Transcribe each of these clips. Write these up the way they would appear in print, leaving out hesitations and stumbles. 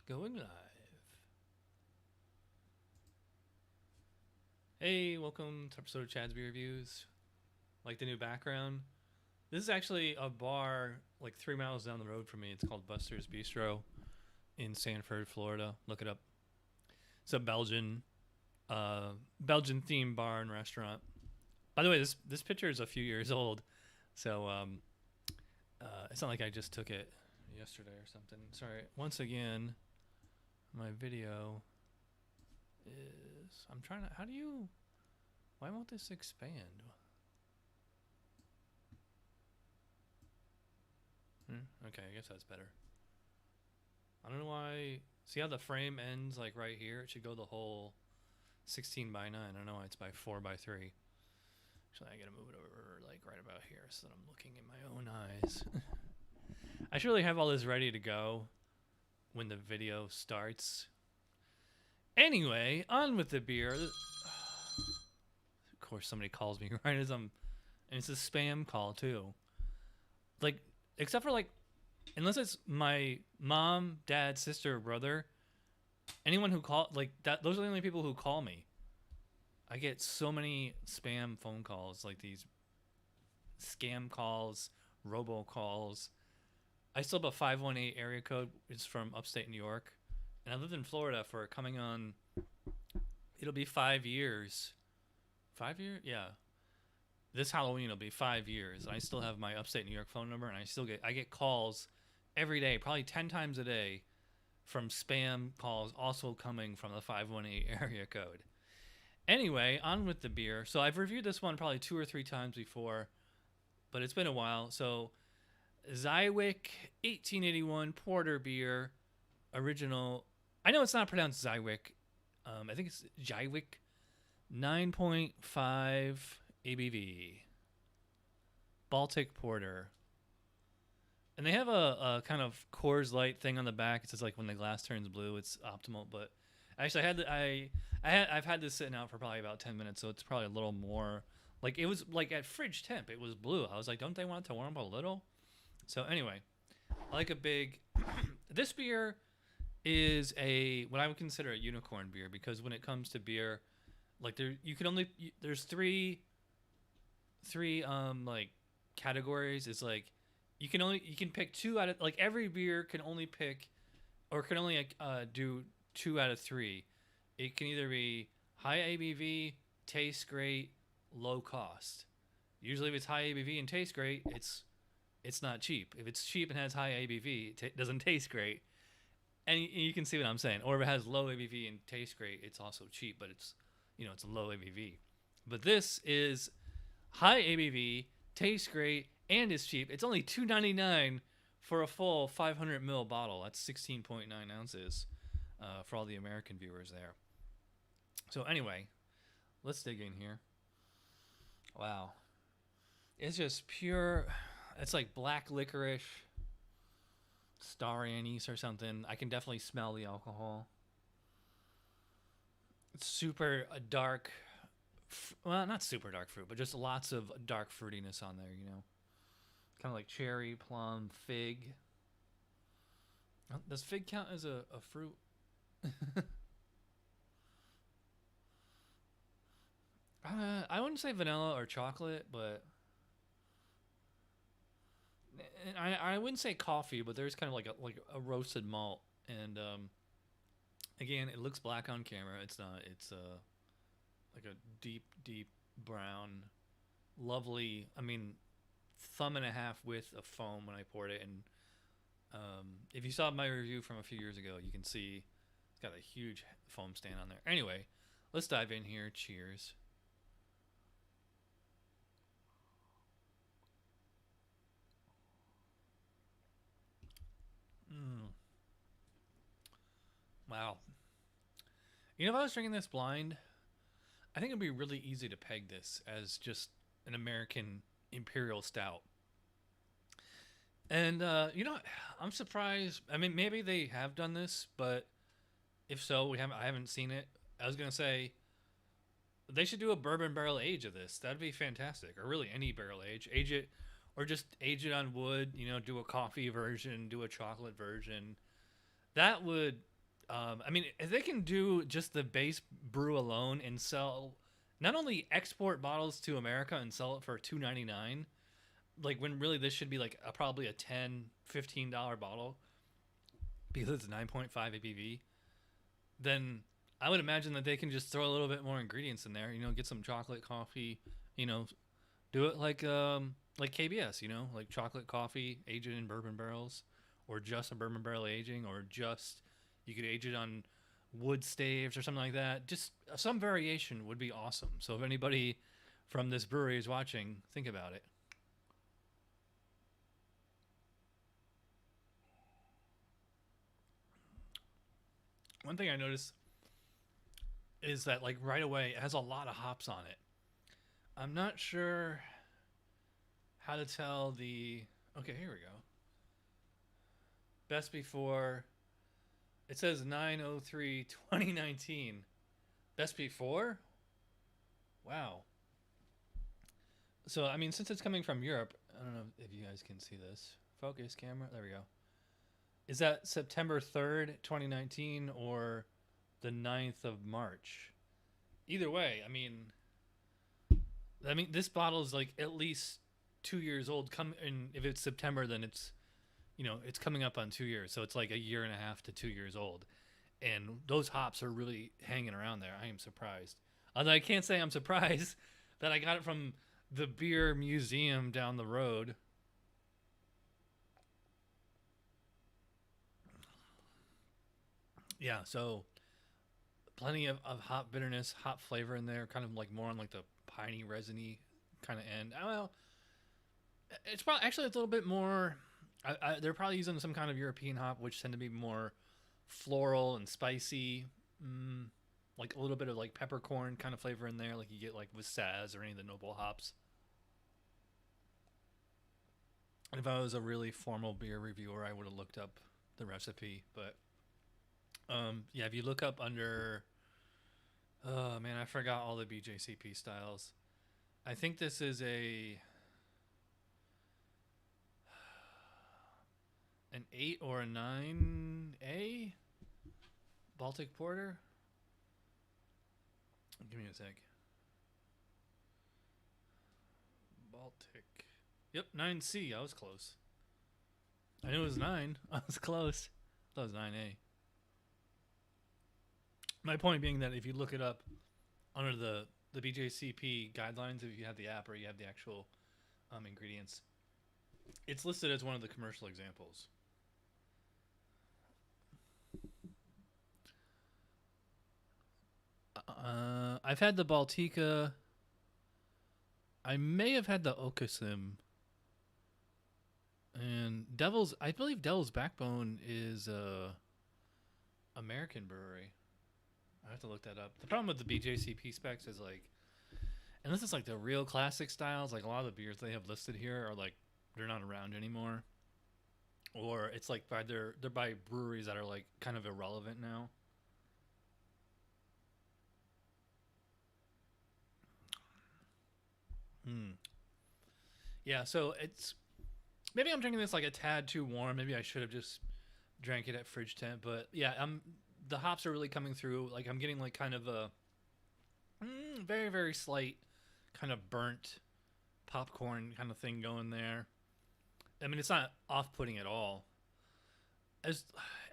Going live. Hey, welcome to episode of Chad's Beer Reviews. Like the new background? This is actually a bar like 3 miles down the road from me. It's called Buster's Bistro in Sanford, Florida. Look it up. It's a Belgian themed bar and restaurant. By the way, this picture is a few years old, so it's not like I just took it yesterday or something. Sorry. Once again, my video is... I'm trying to... How do you... Why won't this expand? Okay, I guess that's better. I don't know why... See how the frame ends like right here? It should go the whole 16 by 9. I don't know why it's by 4 by 3. Actually, I gotta move it over like right about here so that I'm looking in my own eyes. I should really have all this ready to go when the video starts. Anyway, on with the beer. Of course, somebody calls me right as I'm... And it's a spam call, too. Like, except for, like, unless it's my mom, dad, sister, or brother, anyone who call... Like, that, those are the only people who call me. I get so many spam phone calls, like these scam calls, robocalls. I still have a 518 area code. It's from upstate New York. And I lived in Florida for coming on... It'll be 5 years. 5 years? Yeah. This Halloween will be 5 years. And I still have my upstate New York phone number, and I get calls every day, probably 10 times a day, from spam calls also coming from the 518 area code. Anyway, on with the beer. So I've reviewed this one probably 2 or 3 times before, but it's been a while. So Zywiec 1881 Porter beer, original. I know it's not pronounced Zywiec. I think it's Zywiec. 9.5 ABV. Baltic Porter. And they have a kind of Coors Light thing on the back. It says like when the glass turns blue, it's optimal. But actually, I've had this sitting out for probably about 10 minutes, so it's probably a little more. Like it was like at fridge temp, it was blue. I was like, don't they want it to warm up a little? So anyway, I like a big. This beer is what I would consider a unicorn beer, because when it comes to beer, like there's three like categories. It's like you can pick 2 out of, like, every beer can only pick or can only do 2 out of 3. It can either be high ABV, tastes great, low cost. Usually if it's high ABV and tastes great, it's not cheap. If it's cheap and has high ABV, it doesn't taste great. And you can see what I'm saying. Or if it has low ABV and tastes great, it's also cheap, but it's a low ABV. But this is high ABV, tastes great, and is cheap. It's only $2.99 for a full 500 ml bottle. That's 16.9 ounces for all the American viewers there. So anyway, let's dig in here. Wow. It's just pure... It's like black licorice, star anise or something. I can definitely smell the alcohol. It's super dark. Well, not super dark fruit, but just lots of dark fruitiness on there, Kind of like cherry, plum, fig. Does fig count as a fruit? I wouldn't say vanilla or chocolate, but... I wouldn't say coffee, but there's kind of like a roasted malt, and again, it looks black on camera. It's not. It's like a deep brown, lovely. I mean, 1.5 thumb width of foam when I poured it, and if you saw my review from a few years ago, you can see it's got a huge foam stand on there. Anyway, let's dive in here. Cheers. Wow. If I was drinking this blind, I think it'd be really easy to peg this as just an American imperial stout. And, I'm surprised. I mean, maybe they have done this, but if so, I haven't seen it. I was going to say, they should do a bourbon barrel age of this. That'd be fantastic. Or really any barrel age. Age it, or just age it on wood, do a coffee version, do a chocolate version. That would I mean, if they can do just the base brew alone and sell, not only export bottles to America and sell it for $2.99, like when really this should be like probably a $10-15 bottle because it's 9.5 ABV, then I would imagine that they can just throw a little bit more ingredients in there. You know, get some chocolate coffee. You know, do it like KBS. You know, like chocolate coffee, age it in bourbon barrels, or just a bourbon barrel aging, or just you could age it on wood staves or something like that. Just some variation would be awesome. So if anybody from this brewery is watching, think about it. One thing I noticed is that like right away it has a lot of hops on it. I'm not sure how to tell the. Okay, here we go. Best before. It says 9/03/2019. Best before? Wow. So I mean, since it's coming from Europe, I don't know if you guys can see this. Focus camera. There we go. Is that September 3rd, 2019, or the 9th of March? Either way, I mean, this bottle is like at least 2 years old. And if it's September, then it's, you know, it's coming up on 2 years. So it's like a year and a half to 2 years old. And those hops are really hanging around there. I am surprised. Although I can't say I'm surprised that I got it from the beer museum down the road. Yeah, so plenty of hop bitterness, hop flavor in there, kind of like more on like the piney, resiny kind of end. Well, it's probably actually it's a little bit more. They're probably using some kind of European hop, which tend to be more floral and spicy, like a little bit of like peppercorn kind of flavor in there, like you get like with Saz or any of the noble hops. If I was a really formal beer reviewer, I would have looked up the recipe. But yeah, if you look up under, oh man, I forgot all the BJCP styles. I think this is an 8 or a 9A Baltic Porter. Give me a sec. Baltic. Yep, 9C. I was close. I knew it was 9. I was close. I thought it was 9A. My point being that if you look it up under the BJCP guidelines, if you have the app or you have the actual ingredients, it's listed as one of the commercial examples. I've had the Baltica. I may have had the Okasim. And I believe Devil's Backbone is a American brewery. I have to look that up. The problem with the BJCP specs is like, and this is like the real classic styles. Like a lot of the beers they have listed here are like they're not around anymore, or it's like they're by breweries that are like kind of irrelevant now. Hmm. Yeah, so it's maybe I'm drinking this like a tad too warm. Maybe I should have just drank it at fridge temp. But yeah, the hops are really coming through. Like I'm getting like kind of a very very slight kind of burnt popcorn kind of thing going there. I mean, it's not off-putting at all. As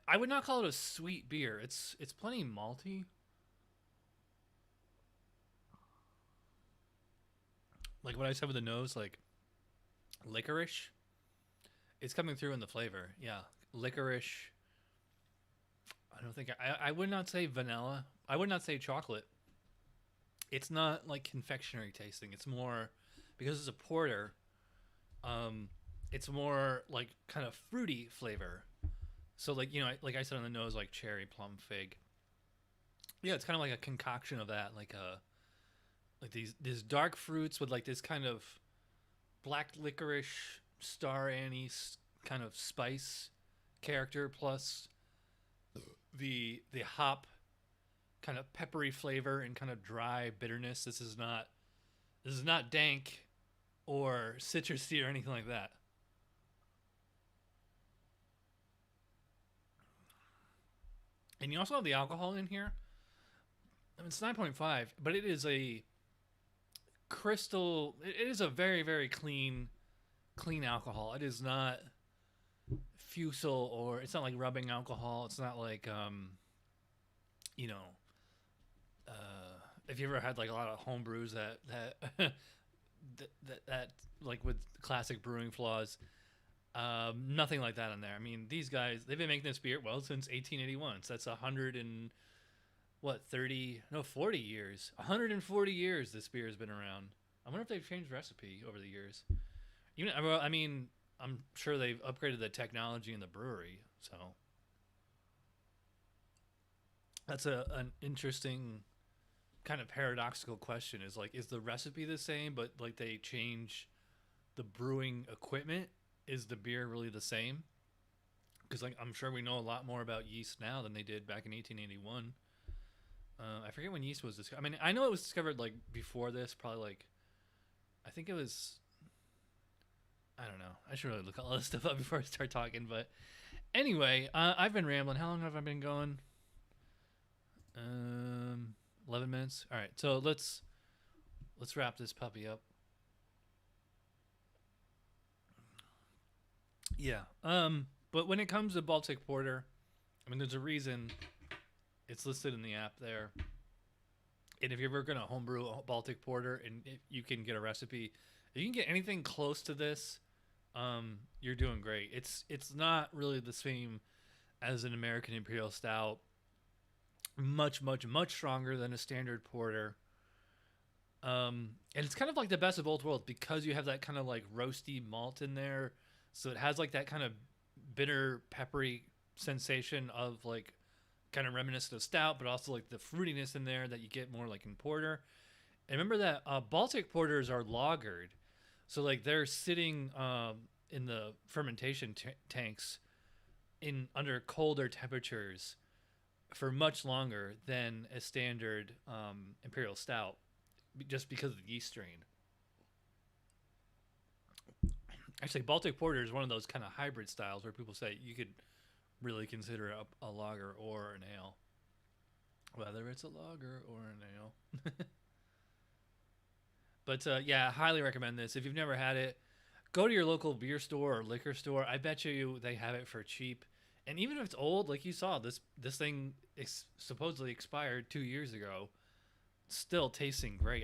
I would not call it a sweet beer. It's plenty malty. Like what I said with the nose, like licorice. It's coming through in the flavor. Yeah, licorice. I don't think I would not say vanilla. I would not say chocolate. It's not like confectionery tasting. It's more because it's a porter. It's more like kind of fruity flavor. So like like I said on the nose, like cherry, plum, fig. Yeah, it's kind of like a concoction of that, like these dark fruits with like this kind of black licorice, star anise kind of spice character, plus the hop kind of peppery flavor and kind of dry bitterness. This is not dank or citrusy or anything like that. And you also have the alcohol in here. I mean, it's 9.5, but it is a crystal. It is a very, very clean alcohol. It is not fusel, or it's not like rubbing alcohol. It's not like you know, if you ever had like a lot of home brews that that like with classic brewing flaws, nothing like that in there. I mean, these guys, they've been making this beer since 1881. So that's 40 years. 140 years this beer has been around. I wonder if they've changed recipe over the years. Even, I mean, I'm sure they've upgraded the technology in the brewery. So that's an interesting kind of paradoxical question. Is like, is the recipe the same, but like they change the brewing equipment? Is the beer really the same? Because like I'm sure we know a lot more about yeast now than they did back in 1881. I forget when yeast was discovered. I mean, I know it was discovered like before this, probably like, I think it was, I don't know. I should really look all this stuff up before I start talking. But anyway, I've been rambling. How long have I been going? 11 minutes. All right, so let's wrap this puppy up. Yeah. But when it comes to Baltic Porter, I mean, there's a reason it's listed in the app there. And if you're ever gonna homebrew a Baltic Porter, and if you can get a recipe, if you can get anything close to this, you're doing great. It's not really the same as an American Imperial Stout. Much stronger than a standard porter. And it's kind of like the best of both worlds because you have that kind of like roasty malt in there. So it has like that kind of bitter, peppery sensation of like kind of reminiscent of stout, but also like the fruitiness in there that you get more like in porter. And remember that Baltic porters are lagered. So like they're sitting in the fermentation tanks in under colder temperatures for much longer than a standard Imperial Stout, just because of the yeast strain. Actually, Baltic Porter is one of those kind of hybrid styles where people say you could really consider a lager or an ale, whether it's a lager or an ale. But yeah, I highly recommend this. If you've never had it, go to your local beer store or liquor store. I bet you they have it for cheap. And even if it's old, like you saw, this thing supposedly expired 2 years ago, still tasting great.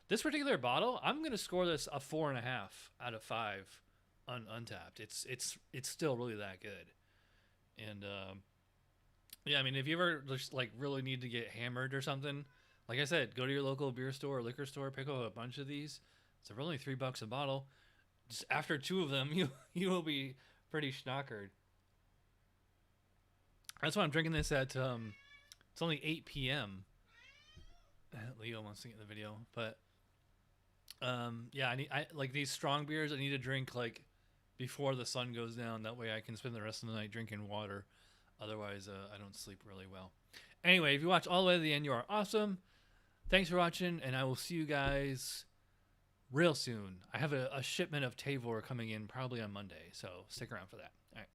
This particular bottle, I'm gonna score this a 4.5 out of 5 on Untapped. It's still really that good. And yeah, I mean, if you ever just like really need to get hammered or something, like I said, go to your local beer store or liquor store, pick up a bunch of these. So for only $3 a bottle, just after 2 of them, you will be pretty schnockered. That's why I'm drinking this at it's only 8 p.m. Leo wants to get in the video, but yeah, I like these strong beers. I need to drink like before the sun goes down. That way I can spend the rest of the night drinking water. Otherwise, I don't sleep really well. Anyway, if you watch all the way to the end, you are awesome. Thanks for watching, and I will see you guys real soon. I have a shipment of Tavor coming in probably on Monday, so stick around for that.